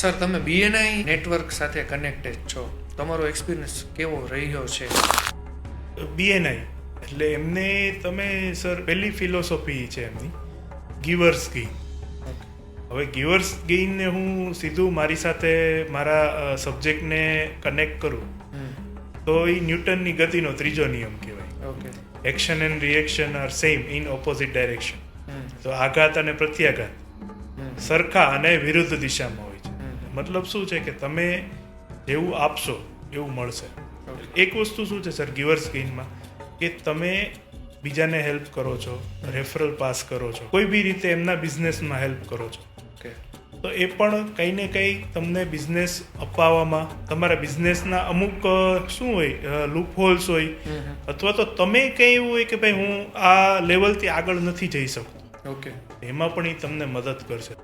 Sir, તમે BNI network સાથે connected છો, તમારો એક્સપિરિયન્સ કેવો રહ્યો છે? BNI એટલે એમને તમે સર પહેલી ફિલોસોફી છે એમની ગિવર્સ ગેઇન. હવે ગિવર્સ ગેઇનને હું સીધું મારી સાથે મારા સબ્જેક્ટને કનેક્ટ કરું તો એ ન્યૂટનની ગતિનો ત્રીજો નિયમ કહેવાય. Okay. Action and reaction are same in opposite direction. તો આઘાત અને પ્રત્યાઘાત સરખા અને વિરુદ્ધ દિશામાં હોય છે. મતલબ શું છે કે તમે જેવું આપશો એવું મળશે. એક વસ્તુ શું છે સર ગિવર્સ ગેઇનમાં કે તમે બીજાને હેલ્પ કરો છો, રેફરલ પાસ કરો છો, કોઈ બી રીતે એમના બિઝનેસમાં હેલ્પ કરો છો, તો એ પણ કંઈ ને કંઈ તમને બિઝનેસ અપાવવામાં તમારા બિઝનેસના અમુક શું હોય લૂપ હોલ્સ હોય, અથવા તો તમે કંઈ એવું હોય કે ભાઈ હું આ લેવલથી આગળ નથી જઈ શકતો, ઓકે, એમાં પણ એ તમને મદદ કરશે.